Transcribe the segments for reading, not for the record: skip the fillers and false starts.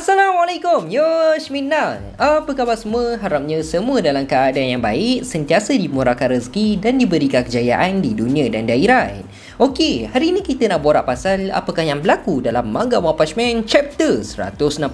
Assalamualaikum, Yoshminal. Apa khabar semua? Harapnya semua dalam keadaan yang baik, sentiasa dimurahkan rezeki dan diberikan kejayaan di dunia dan di akhirat. Okey, hari ini kita nak borak pasal apakah yang berlaku dalam manga One Punch Man chapter 166.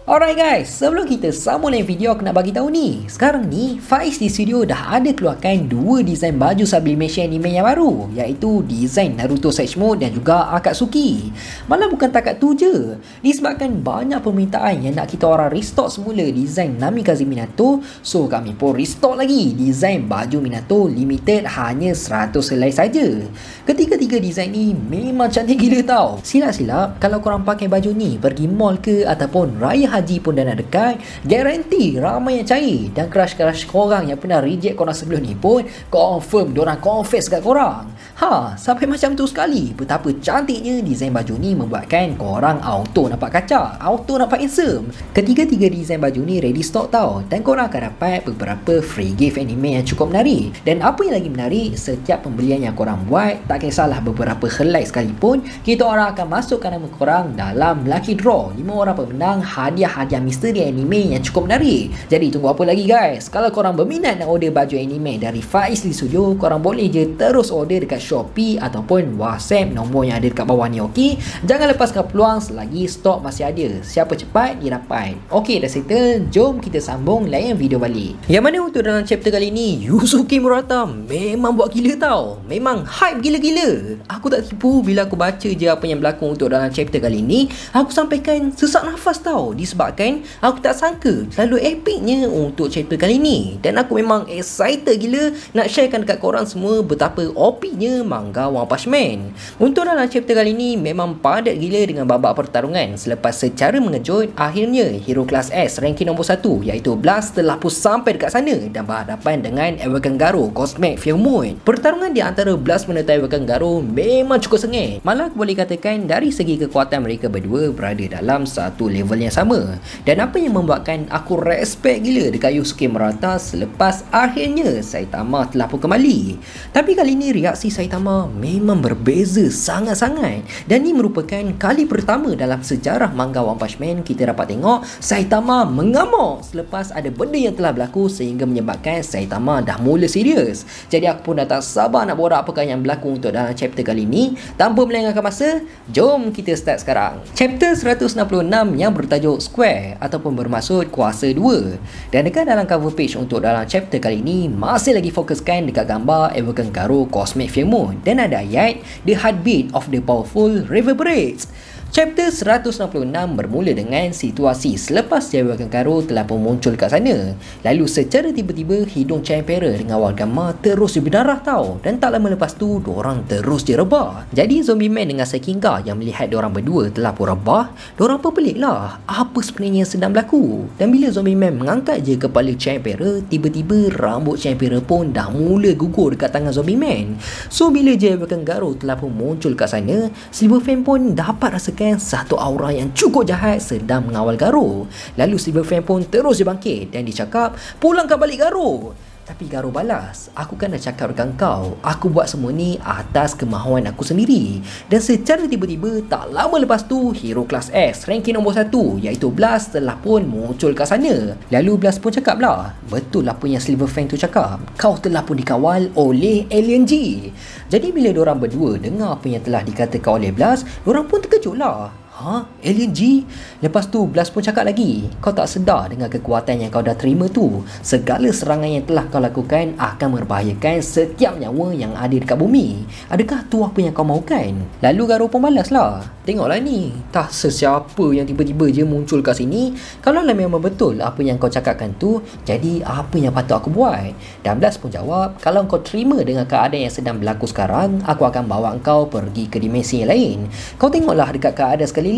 Alright guys, sebelum kita sambung lain video, aku nak bagi tahu ni. Sekarang ni, Faiz di studio dah ada keluarkan dua desain baju sublimation anime yang baru, iaitu desain Naruto Sage Mode dan juga Akatsuki. Malah bukan takat tu je, disebabkan banyak permintaan yang nak kita orang restock semula desain Namikaze Minato, so kami pun restock lagi desain baju Minato limited hanya 100 helai saja. Ketiga-tiga desain ni memang cantik gila tau. Silap-silap kalau korang pakai baju ni pergi mall ke ataupun raya haji pun dah nak dekat, garanti ramai yang cari. Dan crush-crush korang yang pernah reject korang sebelum ni pun confirm diorang confess kat korang. Sampai macam tu sekali. Betapa cantiknya desain baju ni membuatkan korang auto nampak kacak, auto nampak handsome. Ketiga-tiga desain baju ni ready stock tau, dan korang akan dapat beberapa free gift anime yang cukup menarik. Dan apa yang lagi menarik, setiap pembelian yang korang buat, tak kisahlah beberapa helai sekalipun, kita orang akan masukkan nama korang dalam lucky draw. 5 orang pemenang hadiah misteri anime yang cukup menarik. Jadi tunggu apa lagi guys? Kalau korang berminat nak order baju anime dari Faiz di studio, korang boleh je terus order dekat Shopee ataupun WhatsApp nombor yang ada dekat bawah ni, okey? Jangan lepaskan peluang selagi stok masih ada. Siapa cepat dia dapat. Okey, dah settle. Jom kita sambung layan video balik. Yang mana untuk dalam chapter kali ni, Yusuke Murata memang buat gila tau. Memang hype gila-gila. Aku tak tipu bila aku baca je apa yang berlaku untuk dalam chapter kali ni. Aku sampaikan sesak nafas tau, disebabkan aku tak sangka terlalu epicnya untuk chapter kali ni. Dan aku memang excited gila nak sharekan dekat korang semua betapa OP-nya manga One Punch Man. Untuk dalam chapter kali ni memang padat gila dengan babak pertarungan. Selepas secara mengejut, akhirnya hero kelas S ranking nombor 1 iaitu Blast telah pun sampai dekat sana dan berhadapan dengan Awaken Garo Cosmic Fear Moon. Pertarungan di antara Blast menyertai Awaken Garo memang cukup sengit. Malah aku boleh katakan dari segi kekuatan mereka berdua berada dalam satu level yang sama. Dan apa yang membuatkan aku respect gila dekat Yusuke Murata selepas akhirnya Saitama telah pun kembali. Tapi kali ni reaksi Saitama memang berbeza sangat-sangat. Dan ini merupakan kali pertama dalam sejarah manga One Punch Man kita dapat tengok Saitama mengamuk selepas ada benda yang telah berlaku sehingga menyebabkan Saitama dah mula serius. Jadi aku pun dah tak sabar nak borak apakah yang berlaku untuk dalam chapter kali ni. Tanpa melengahkan masa, jom kita start sekarang. Chapter 166 yang bertajuk Square ataupun bermaksud kuasa 2. Dan dekat dalam cover page untuk dalam chapter kali ni masih lagi fokuskan dekat gambar Awaken Garo Cosmic Fear Moon dan ada ayat The Heartbeat of the Powerful Reverberates. Chapter 166 bermula dengan situasi selepas Awaken Garo telah pun muncul kat sana. Lalu secara tiba-tiba hidung Chan Emperor dengan Wargama terus berdarah tau. Dan tak lama lepas tu diorang terus direbah. Jadi Zombie Man dengan Sekinga yang melihat diorang berdua telah pun rebah, diorang pun pelik lah apa sebenarnya yang sedang berlaku. Dan bila Zombie Man mengangkat je kepala Chan Emperor, tiba-tiba rambut Chan Emperor pun dah mula gugur dekat tangan Zombie Man. So bila je Awaken Garo telah pun muncul kat sana, Silver Fang pun dapat rasa satu aura yang cukup jahat sedang mengawal Garo. Lalu Silver Fang pun terus dia bangkit dan dicakap, pulangkan balik Garo. Tapi Garo balas, aku kan dah cakap dengan kau, aku buat semua ni atas kemahuan aku sendiri. Dan secara tiba-tiba tak lama lepas tu, hero kelas S ranking nombor 1 iaitu Blast telah pun muncul kat sana. Lalu Blast pun cakap lah, betul apa yang Silver Fang tu cakap, kau telah pun dikawal oleh Alien G. Jadi bila diorang berdua dengar apa yang telah dikatakan oleh Blast, diorang pun terkejut lah. Alien G? Lepas tu Blast pun cakap lagi, kau tak sedar dengan kekuatan yang kau dah terima tu? Segala serangan yang telah kau lakukan akan membahayakan setiap nyawa yang ada dekat bumi. Adakah tu apa yang kau mahukan? Lalu Garo pun balas lah, tengoklah ni, tak sesiapa yang tiba-tiba je muncul kat sini. Kalau lah memang betul apa yang kau cakapkan tu, jadi apa yang patut aku buat? Dan Blast pun jawab, kalau kau terima dengan keadaan yang sedang berlaku sekarang, aku akan bawa kau pergi ke dimensi yang lain. Kau tengoklah dekat keadaan sekali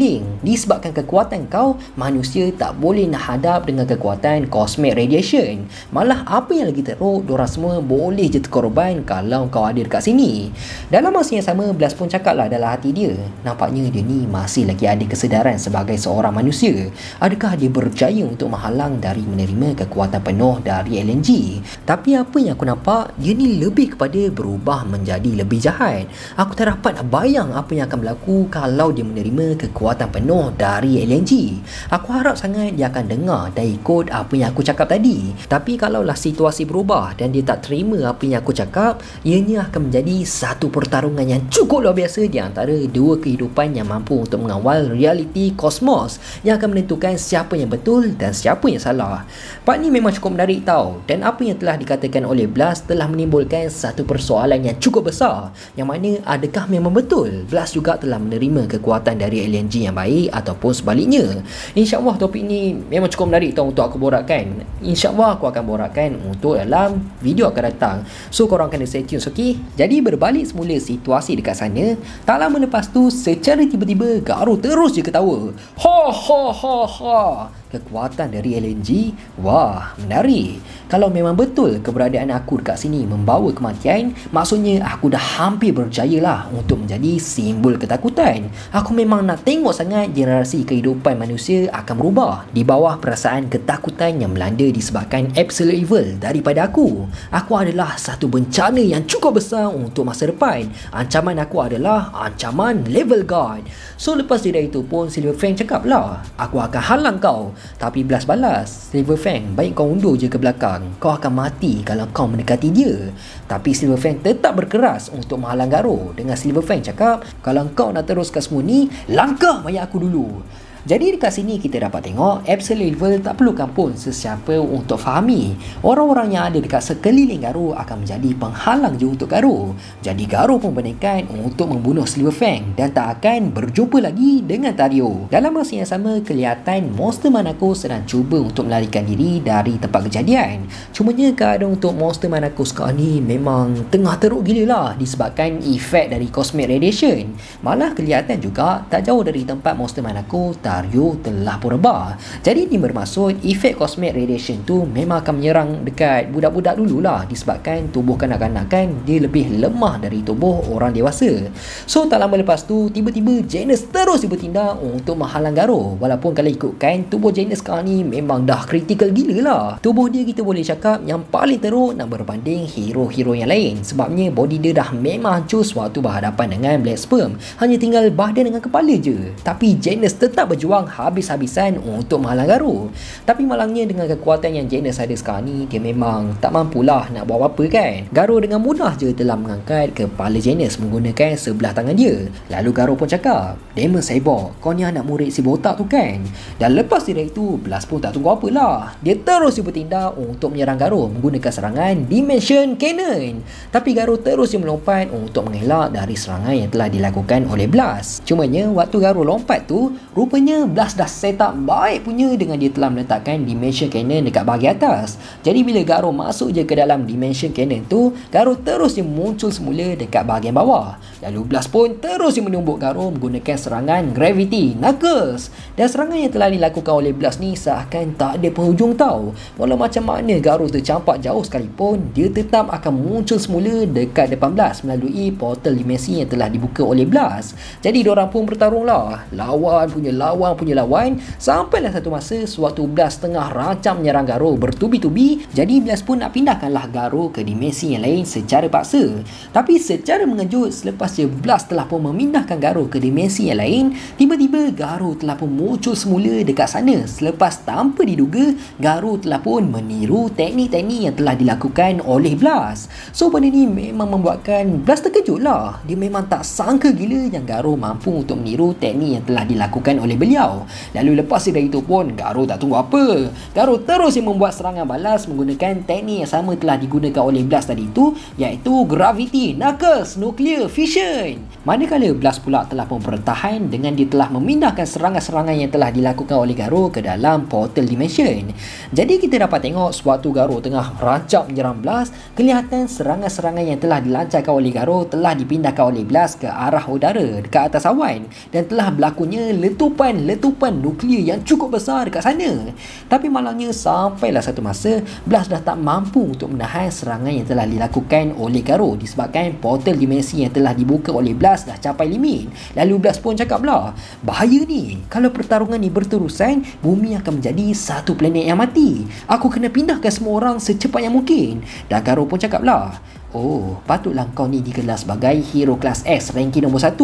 disebabkan kekuatan kau, manusia tak boleh nak hadap dengan kekuatan cosmic radiation. Malah apa yang lagi teruk, diorang semua boleh je terkorban kalau kau ada dekat sini. Dalam masa yang sama, Blast pun cakap lah dalam hati dia, nampaknya dia ni masih lagi ada kesedaran sebagai seorang manusia. Adakah dia berjaya untuk menghalang dari menerima kekuatan penuh dari LNG? Tapi apa yang aku nampak, dia ni lebih kepada berubah menjadi lebih jahat. Aku tak dapat nak bayang apa yang akan berlaku kalau dia menerima kekuatan penuh dari LNG. Aku harap sangat dia akan dengar dan ikut apa yang aku cakap tadi. Tapi kalaulah situasi berubah dan dia tak terima apa yang aku cakap, ianya akan menjadi satu pertarungan yang cukup luar biasa di antara dua kehidupan yang mampu untuk mengawal realiti kosmos yang akan menentukan siapa yang betul dan siapa yang salah. Part ni memang cukup menarik tau, dan apa yang telah dikatakan oleh Blast telah menimbulkan satu persoalan yang cukup besar, yang mana adakah memang betul Blast juga telah menerima kekuatan dari LNG yang baik ataupun sebaliknya. InsyaAllah topik ni memang cukup menarik tau untuk aku borakkan. InsyaAllah aku akan borakkan untuk dalam video akan datang, so korang kena stay tune, okay? Jadi berbalik semula situasi dekat sana, tak lama lepas tu secara tiba-tiba Garo terus je ketawa. Ha ha ha ha. Kekuatan dari LNG, wah menarik. Kalau memang betul keberadaan aku dekat sini membawa kematian, maksudnya aku dah hampir berjaya lah untuk menjadi simbol ketakutan. Aku memang nak tengok sangat generasi kehidupan manusia akan berubah di bawah perasaan ketakutan yang melanda disebabkan absolute evil daripada aku. Aku adalah satu bencana yang cukup besar untuk masa depan. Ancaman aku adalah ancaman level God. So lepas dari itu pun Silver Fang cakap lah, aku akan halang kau. Tapi Blast balas, Silver Fang, baik kau undur je ke belakang. Kau akan mati kalau kau mendekati dia. Tapi Silver Fang tetap berkeras untuk menghalang Garo. Dengan Silver Fang cakap, kalau kau nak teruskan semua ni, langkah mayat aku dulu. Jadi dekat sini kita dapat tengok absolute evil tak perlukan pun sesiapa untuk fahami. Orang-orang yang ada dekat sekeliling Garo akan menjadi penghalang je untuk Garo. Jadi Garo pun berniat untuk membunuh Silver Fang dan tak akan berjumpa lagi dengan Tario. Dalam masa yang sama, kelihatan monster Manako sedang cuba untuk melarikan diri dari tempat kejadian. Cumanya keadaan untuk monster Manako sekarang ni memang tengah teruk gila lah disebabkan efek dari cosmic radiation. Malah kelihatan juga tak jauh dari tempat monster Manako, Tario telah pun rebah. Jadi ini bermaksud efek cosmic radiation tu memang akan menyerang dekat budak-budak dululah disebabkan tubuh kanak-kanak kan dia lebih lemah dari tubuh orang dewasa. So tak lama lepas tu tiba-tiba Janus terus bertindak untuk menghalang Garo. Walaupun kalau ikutkan tubuh Janus sekarang ni memang dah kritikal gila lah. Tubuh dia kita boleh cakap yang paling teruk nak berbanding hero-hero yang lain. Sebabnya body dia dah memang hancur sewaktu berhadapan dengan Black Sperm. Hanya tinggal badan dengan kepala je. Tapi Janus tetap berjuang habis-habisan untuk menghalang Garo. Tapi malangnya dengan kekuatan yang Janus ada sekarang ni, dia memang tak mampulah nak buat apa-apa kan. Garo dengan mudah je telah mengangkat kepala Janus menggunakan sebelah tangan dia. Lalu Garo pun cakap, Demon Cyborg, kau ni anak murid si botak tu kan? Dan lepas dari itu, Blast pun tak tunggu apalah. Dia terus bertindak untuk menyerang Garo menggunakan serangan Dimension Cannon. Tapi Garo terus melompat untuk mengelak dari serangan yang telah dilakukan oleh Blast. Cumanya waktu Garo lompat tu, rupanya Blast dah set up baik punya dengan dia telah meletakkan Dimension Cannon dekat bahagian atas. Jadi bila Garo masuk je ke dalam Dimension Cannon tu, Garo terus dia muncul semula dekat bahagian bawah. Lalu Blast pun terus dia menumbuk Garo menggunakan serangan Gravity Knuckles. Dan serangan yang telah dilakukan oleh Blast ni seakan tak ada penghujung tau. Walau macam mana Garo tercampak jauh sekalipun, dia tetap akan muncul semula dekat depan Blast melalui portal dimensi yang telah dibuka oleh Blast. Jadi diorang pun bertarung lah, lawan punya lawan, sampailah satu masa sewaktu Blast tengah rancang menyerang Garo bertubi-tubi. Jadi Blast pun nak pindahkanlah Garo ke dimensi yang lain secara paksa. Tapi secara mengejut, selepas je Blast telah pun memindahkan Garo ke dimensi yang lain, tiba-tiba Garo telah pun muncul semula dekat sana. Selepas tanpa diduga, Garo telah pun meniru teknik-teknik yang telah dilakukan oleh Blast. So benda ni memang membuatkan Blast terkejut lah. Dia memang tak sangka gila yang Garo mampu untuk meniru teknik yang telah dilakukan oleh beliau. Lalu lepas dari itu pun Garo tak tunggu apa. Garo terus membuat serangan balas menggunakan teknik yang sama telah digunakan oleh Blast tadi itu, iaitu Gravity Knuckles Nuclear Fission. Manakala Blast pula telah pun bertahan dengan dia telah memindahkan serangan-serangan yang telah dilakukan oleh Garo ke dalam portal dimension. Jadi kita dapat tengok sewaktu Garo tengah rancak menyerang Blast, kelihatan serangan-serangan yang telah dilancarkan oleh Garo telah dipindahkan oleh Blast ke arah udara dekat atas awan dan telah berlakunya letupan menyebabkan letupan nuklear yang cukup besar dekat sana. Tapi malangnya sampailah satu masa Blast dah tak mampu untuk menahan serangan yang telah dilakukan oleh Garo disebabkan portal dimensi yang telah dibuka oleh Blast dah capai limit. Lalu Blast pun cakap lah, bahaya ni, kalau pertarungan ni berterusan, bumi akan menjadi satu planet yang mati. Aku kena pindahkan semua orang secepat yang mungkin. Dan Garo pun cakap lah, oh, patutlah kau ni dikelas sebagai hero kelas S ranking nombor 1.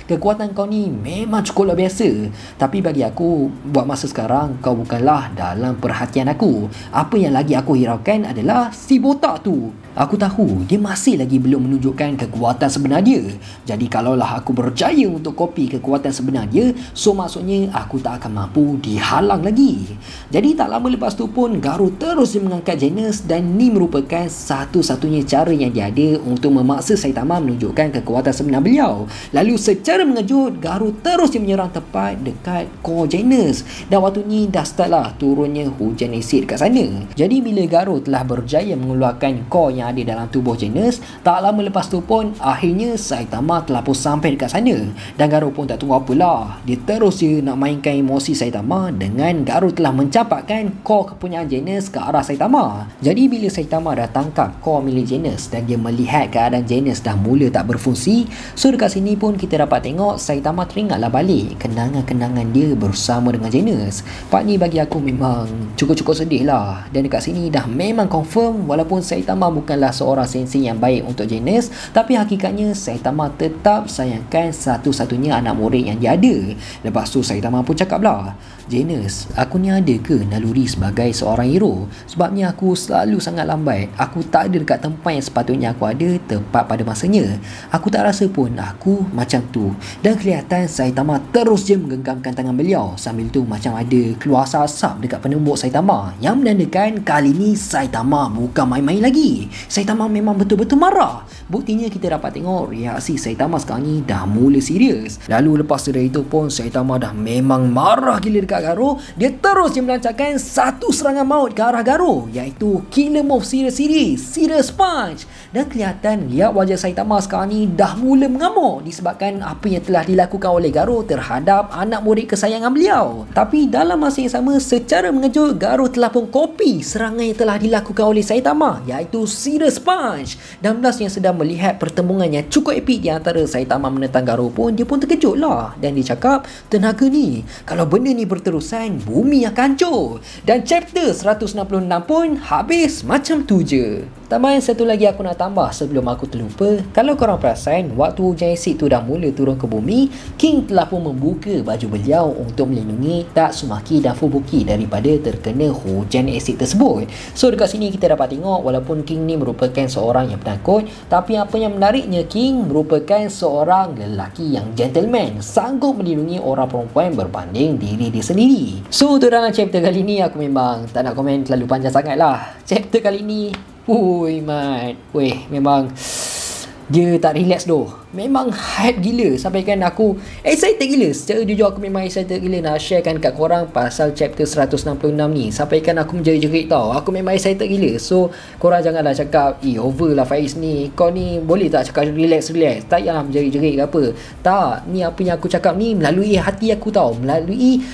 Kekuatan kau ni memang cukup luar biasa. Tapi bagi aku, buat masa sekarang, kau bukanlah dalam perhatian aku. Apa yang lagi aku hiraukan adalah si botak tu. Aku tahu dia masih lagi belum menunjukkan kekuatan sebenar dia. Jadi kalaulah aku berjaya untuk kopi kekuatan sebenar dia, so maksudnya aku tak akan mampu dihalang lagi. Jadi tak lama lepas tu pun Garo terus mengangkat Genos dan ni merupakan satu-satunya cara yang dia ada untuk memaksa Saitama menunjukkan kekuatan sebenar beliau. Lalu secara mengejut, Garo terus menyerang tepat dekat core Genos. Dan waktu ni dah start lah turunnya hujan asid kat sana. Jadi bila Garo telah berjaya mengeluarkan core yang ada dalam tubuh Genos, tak lama lepas tu pun akhirnya Saitama telah pun sampai dekat sana. Dan Garo pun tak tunggu apalah, dia terus je nak mainkan emosi Saitama dengan Garo telah mencampakkan core kepunyaan Genos ke arah Saitama. Jadi bila Saitama dah tangkap core milik Genos dan dia melihat keadaan Genos dah mula tak berfungsi, so dekat sini pun kita dapat tengok Saitama teringatlah balik kenangan-kenangan dia bersama dengan Genos. Part ni bagi aku memang cukup-cukup sedih lah. Dan dekat sini dah memang confirm walaupun Saitama bukanlah seorang sensei yang baik untuk Genos, tapi hakikatnya Saitama tetap sayangkan satu-satunya anak murid yang dia ada. Lepas tu Saitama pun cakap lah, Genos, aku ni ada ke naluri sebagai seorang hero? Sebabnya aku selalu sangat lambat. Aku tak ada dekat tempat yang sepatutnya aku ada tepat pada masanya. Aku tak rasa pun aku macam tu. Dan kelihatan Saitama terus je menggenggamkan tangan beliau. Sambil tu macam ada keluar asap dekat penumbuk Saitama, yang menandakan kali ni Saitama bukan main-main lagi. Saitama memang betul-betul marah. Buktinya kita dapat tengok reaksi Saitama sekarang ni dah mula serius. Lalu lepas dari itu pun Saitama dah memang marah gila dekat Garo. Dia terus je melancarkan satu serangan maut ke arah Garo, iaitu Killer Move Series Serious Punch. Dan kelihatan lihat wajah Saitama sekarang ni dah mula mengamuk disebabkan apa yang telah dilakukan oleh Garo terhadap anak murid kesayangan beliau. Tapi dalam masa yang sama, secara mengejut Garo telah pun kopi serangan yang telah dilakukan oleh Saitama, iaitu Serious Punch. Dan Blast yang sedang melihat pertembungan yang cukup epik di antara Saitama menentang Garo pun, dia pun terkejut lah. Dan dia cakap, tenaga ni, kalau benda ni berterusan, bumi akan hancur. Dan chapter 166 pun habis macam tu je. Tambahan satu lagi aku nak tambah sebelum aku terlupa. Kalau korang perasan, waktu hujan asid tu dah mula turun ke bumi, King telah pun membuka baju beliau untuk melindungi Tatsumaki dan Fubuki daripada terkena hujan asid tersebut. So dekat sini kita dapat tengok walaupun King ni merupakan seorang yang penakut, tapi apa yang menariknya, King merupakan seorang lelaki yang gentleman, sanggup melindungi orang perempuan berbanding diri dia sendiri. So untuk dalam chapter kali ni aku memang tak nak komen terlalu panjang sangat lah. Chapter kali ni mat, memang dia tak relax doh. Memang hype gila sampaikan aku excited gila. Secara jujur aku memang excited gila nak sharekan kat korang pasal chapter 166 ni. Sampaikan aku menjerit-jerit tau. Aku memang excited gila. So korang janganlah cakap over lah Faiz ni, kau ni boleh tak cakap relax. Tak payah menjerit-jerit ke apa. Tak, ni apa yang aku cakap ni melalui hati aku tau, melalui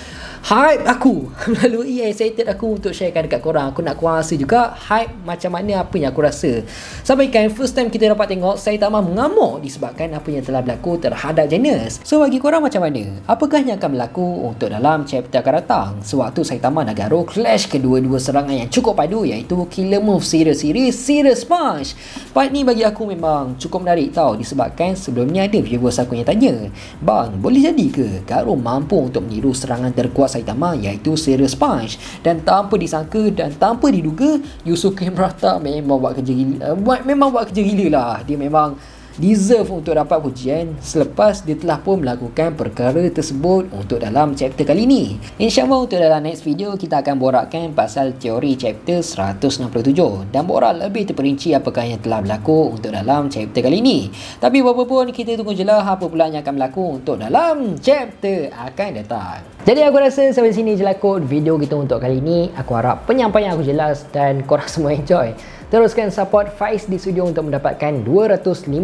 hype aku, melalui excited aku untuk sharekan dekat korang. Aku nak korang rasa juga hype macam mana apa yang aku rasa. Sampaikan first time kita dapat tengok Saitama mengamuk disebabkan apa yang telah berlaku terhadap Genos. So bagi korang macam mana? Apakah yang akan berlaku untuk dalam chapter akan datang sewaktu Saitama dan Garo clash kedua-dua serangan yang cukup padu, iaitu Killer Move Serious Punch. Part ni bagi aku memang cukup menarik tau, disebabkan sebelumnya ada viewers aku yang tanya, bang, boleh jadi ke Garo mampu untuk meniru serangan terkuat Saitama, iaitu Serious Punch? Dan tanpa disangka dan tanpa diduga, Yusuke Murata memang buat kerja gila lah. Dia memang deserve untuk dapat pujian selepas dia telah pun melakukan perkara tersebut untuk dalam chapter kali ni. InsyaAllah untuk dalam next video kita akan borakkan pasal teori chapter 167 dan borak lebih terperinci apakah yang telah berlaku untuk dalam chapter kali ni. Tapi apa pun kita tunggu je lah apa pula yang akan berlaku untuk dalam chapter akan datang. Jadi aku rasa sampai sini je lah kot video kita untuk kali ni. Aku harap penyampaian aku jelas dan korang semua enjoy. Teruskan support Faiz di studio untuk mendapatkan 250,000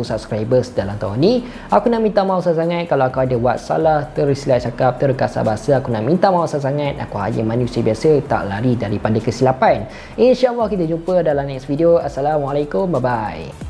subscribers dalam tahun ni. Aku nak minta maaf sangat kalau aku ada buat salah, tersilap cakap, terkasar bahasa. Aku nak minta maaf sangat. Aku hanya manusia biasa, tak lari daripada kesilapan. InsyaAllah kita jumpa dalam next video. Assalamualaikum, bye bye.